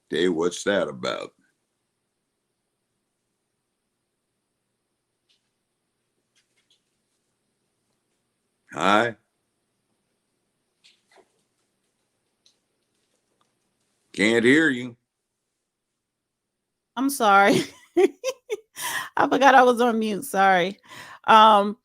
Hey, what's that about? Hi, can't hear you. I'm sorry. I forgot I was on mute. Sorry. Um,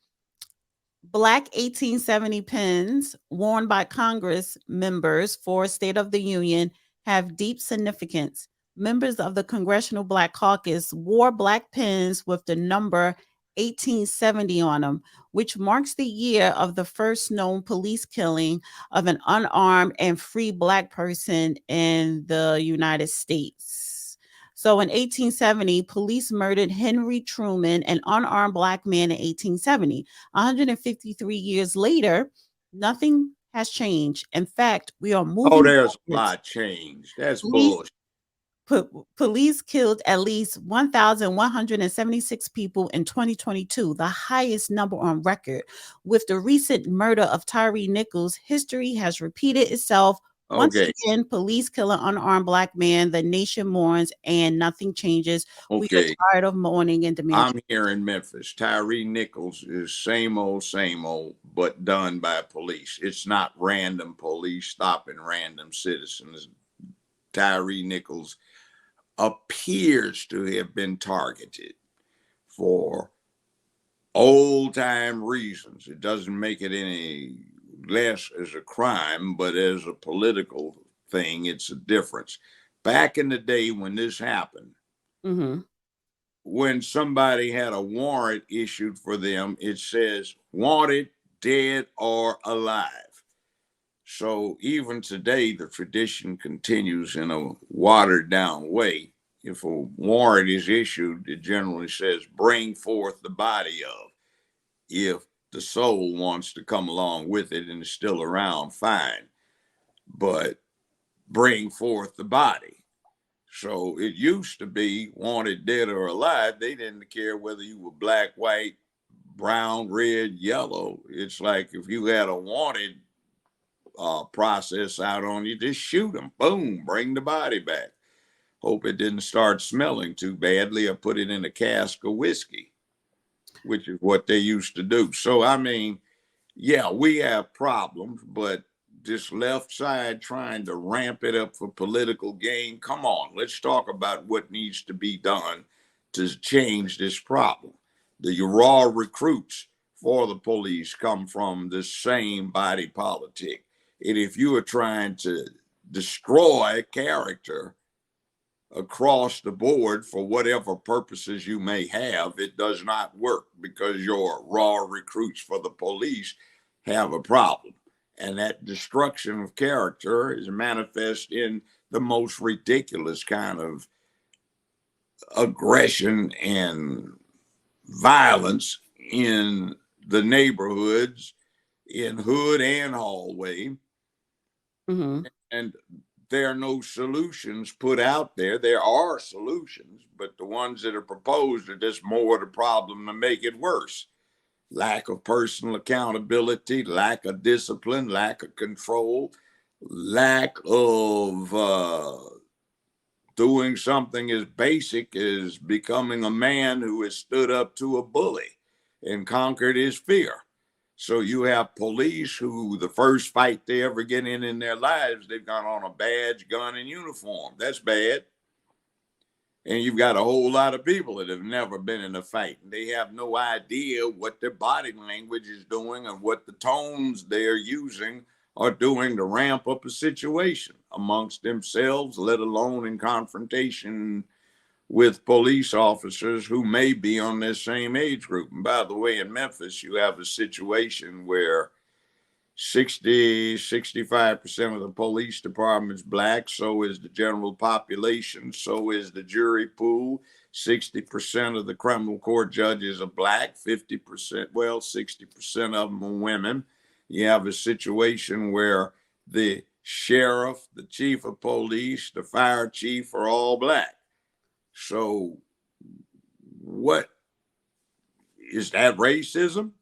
Black 1870 pins worn by Congress members for State of the Union have deep significance. Members of the Congressional Black Caucus wore black pins with the number 1870 on them, which marks the year of the first known police killing of an unarmed and free black person in the United States. So in 1870, police murdered Henry Truman, an unarmed black man in 1870. 153 years later, nothing has changed. In fact, we are Oh, moving there's a forward. lot changed. That's Police bullshit. police killed at least 1,176 people in 2022, the highest number on record. With the recent murder of Tyree Nichols, history has repeated itself. Once Okay, again, police kill an unarmed black man. The nation mourns and nothing changes. We are okay. tired of mourning and demand. I'm here in Memphis. Tyree Nichols is same old, but done by police. It's not random police stopping random citizens. Tyree Nichols appears to have been targeted for old time reasons. It doesn't make it any less as a crime, but as a political thing, it's a difference. Back in the day when this happened, Mhm. when somebody had a warrant issued for them, it says wanted, dead, or alive. So even today, the tradition continues in a watered down way. If a warrant is issued, it generally says bring forth the body of. If the soul wants to come along with it and is still around, fine. But bring forth the body. So it used to be wanted dead or alive. They didn't care whether you were black, white, brown, red, yellow. It's like if you had a wanted process out on you, just shoot them. Boom, bring the body back. Hope it didn't start smelling too badly or put it in a cask of whiskey, which is what they used to do. So, I mean, yeah, we have problems, but this left side trying to ramp it up for political gain. Come on, let's talk about what needs to be done to change this problem. The raw recruits for the police come from the same body politic. And if you are trying to destroy character across the board for whatever purposes you may have, it does not work because your raw recruits for the police have a problem. And that destruction of character is manifest in the most ridiculous kind of aggression and violence in the neighborhoods, in hood and hallway. Mhm. And there are no solutions put out there. There are solutions, but the ones that are proposed are just more the problem to make it worse. Lack of personal accountability, lack of discipline, lack of control, lack of doing something as basic as becoming a man who has stood up to a bully and conquered his fear. So you have police who the first fight they ever get in their lives, they've got on a badge, gun, and uniform. That's bad. And you've got a whole lot of people that have never been in a fight. And they have no idea what their body language is doing and what the tones they're using are doing to ramp up a situation amongst themselves, let alone in confrontation with police officers who may be on this same age group. And by the way, in Memphis, you have a situation where 65% of the police department is black. So is the general population. So is the jury pool. 60% of the criminal court judges are black. 50%, well, 60% of them are women. You have a situation where the sheriff, the chief of police, the fire chief are all black. So what is that racism?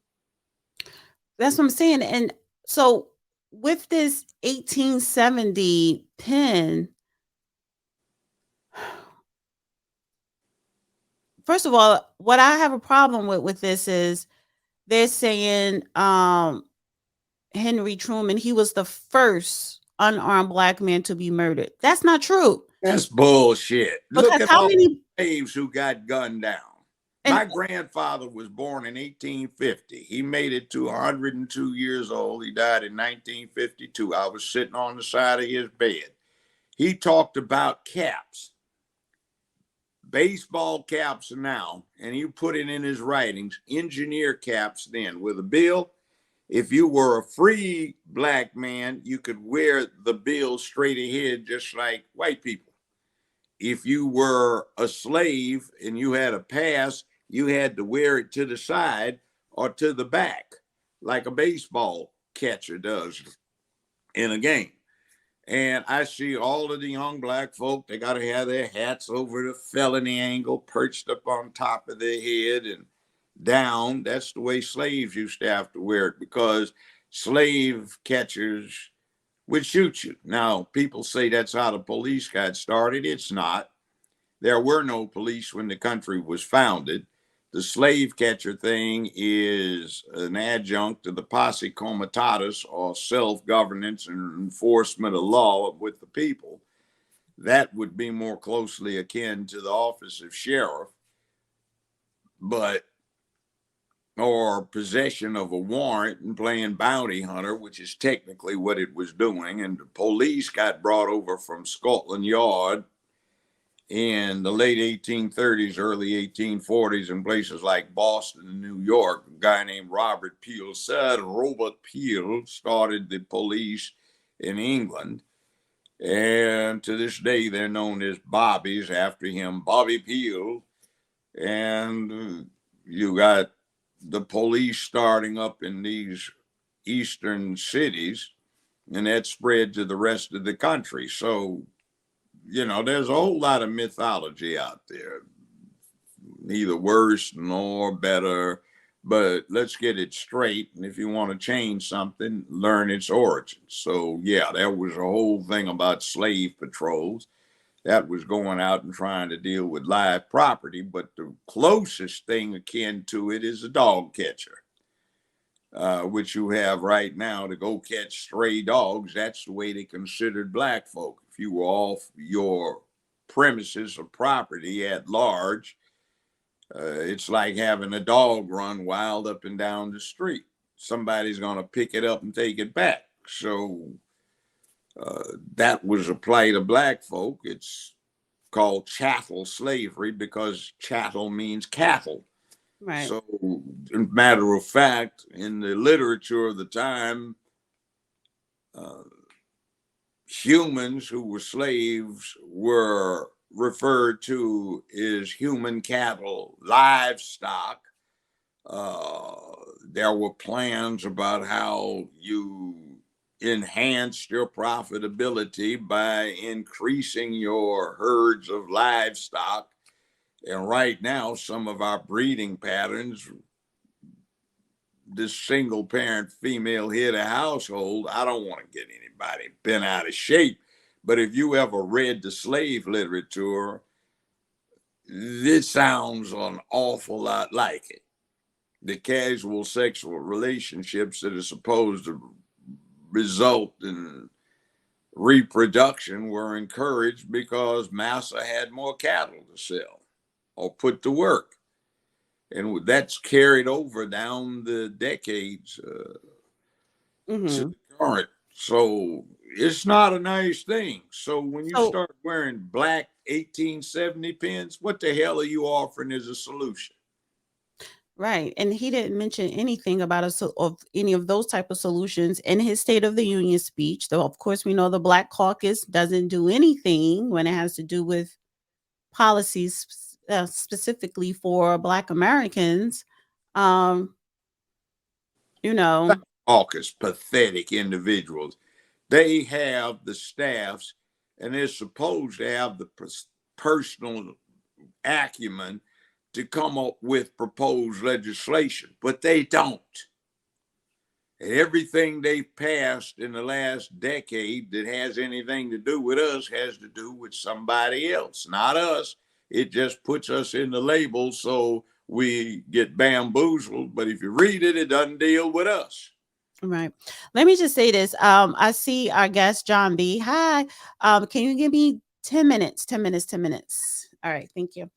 That's what I'm saying. And so with this 1870 pen, first of all, what I have a problem with this is they're saying Henry Truman, he was the first unarmed black man to be murdered. That's not true. That's bullshit. Look Because at how all many the slaves who got gunned down. and My grandfather was born in 1850. He made it to 102 years old. He died in 1952. I was sitting on the side of his bed. He talked about caps, baseball caps now, and he put it in his writings, engineer caps then with a bill. If you were a free black man, you could wear the bill straight ahead, just like white people. If you were a slave and you had a pass, you had to wear it to the side or to the back, like a baseball catcher does in a game. And I see all of the young black folk, they got to have their hats over the felony angle, perched up on top of their head and down. That's the way slaves used to have to wear it, because slave catchers would shoot you. Now, people say that's how the police got started. It's not. There were no police when the country was founded. The slave catcher thing is an adjunct to the posse comitatus, or self-governance and enforcement of law with the people. That would be more closely akin to the office of sheriff, but or possession of a warrant and playing bounty hunter, which is technically what it was doing. And the police got brought over from Scotland Yard in the late 1830s, early 1840s, in places like Boston and New York. A guy named Robert Peel, Sir Robert Peel, started the police in England. And to this day, they're known as Bobbies, after him, Bobby Peel. And you got the police starting up in these eastern cities, and that spread to the rest of the country. So, you know, there's a whole lot of mythology out there, neither worse nor better, but let's get it straight. And if you want to change something, learn its origins. So, yeah, there was a whole thing about slave patrols. That was going out and trying to deal with live property, but the closest thing akin to it is a dog catcher, which you have right now to go catch stray dogs. That's the way they considered black folk. If you were off your premises or property at large, it's like having a dog run wild up and down the street. Somebody's going to pick it up and take it back. So that was a plight of black folk. It's called chattel slavery because chattel means cattle. right. So, matter of fact, in the literature of the time, humans who were slaves were referred to as human cattle, livestock. There were plans about how you enhanced your profitability by increasing your herds of livestock. And right now, some of our breeding patterns, this single parent female head of household, I don't want to get anybody bent out of shape, but if you ever read the slave literature, this sounds an awful lot like it. The casual sexual relationships that are supposed to result in reproduction were encouraged because massa had more cattle to sell or put to work. And that's carried over down the decades to Mm-hmm. the current. So it's not a nice thing. So when you So start wearing black 1870 pins, what the hell are you offering as a solution? right, and he didn't mention anything about of any of those type of solutions in his State of the Union speech. Though, of course, we know the Black Caucus doesn't do anything when it has to do with policies specifically for Black Americans. Um, you know, Caucus, pathetic individuals. They have the staffs, and they're supposed to have the personal acumen to come up with proposed legislation, but they don't. And everything they've passed in the last decade that has anything to do with us has to do with somebody else, not us. It just puts us in the label so we get bamboozled. But if you read it, it doesn't deal with us. Right. Let me just say this. I see our guest, John B. Hi. Can you give me 10 minutes? 10 minutes, 10 minutes. All right. Thank you.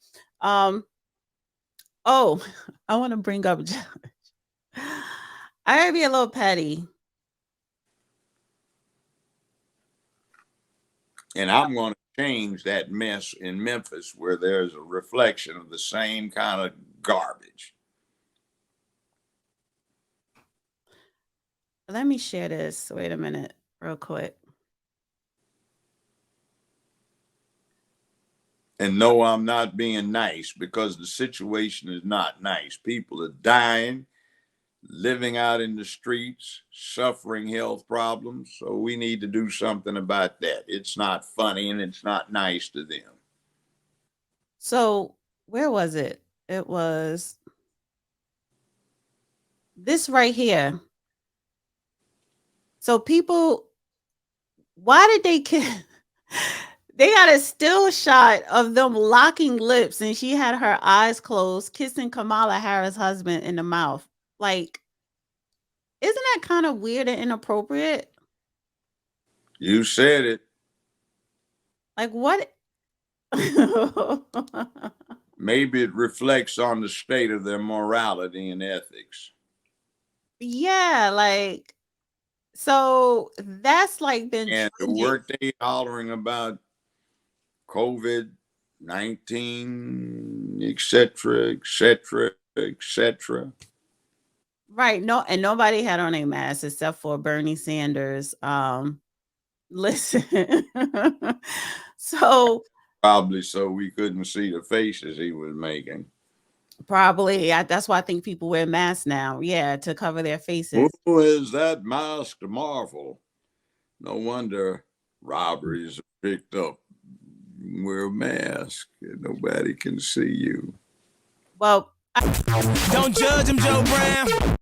Oh, I want to bring up I gotta be a little petty. And I'm going to change that mess in Memphis where there's a reflection of the same kind of garbage. Let me share this. Wait a minute, real quick. And no, I'm not being nice because the situation is not nice. People are dying, living out in the streets, suffering health problems. So we need to do something about that. It's not funny and it's not nice to them. So where was it? It was this right here. So people, why did they kill? They got a still shot of them locking lips, and she had her eyes closed, kissing Kamala Harris' husband in the mouth. Like, isn't that kind of weird and inappropriate? You said it. Like, what? Maybe it reflects on the state of their morality and ethics. Yeah, like, so that's like been And the trending. work they hollering about COVID-19, et cetera, et cetera, et cetera. Right. No, and nobody had on a mask except for Bernie Sanders. Listen. So Probably so we couldn't see the faces he was making. probably that's why I think people wear masks now. Yeah, to cover their faces. Who is that masked Marvel? No wonder robberies are picked up. Wear a mask and nobody can see you. Well, Don't judge him, Joe Brown.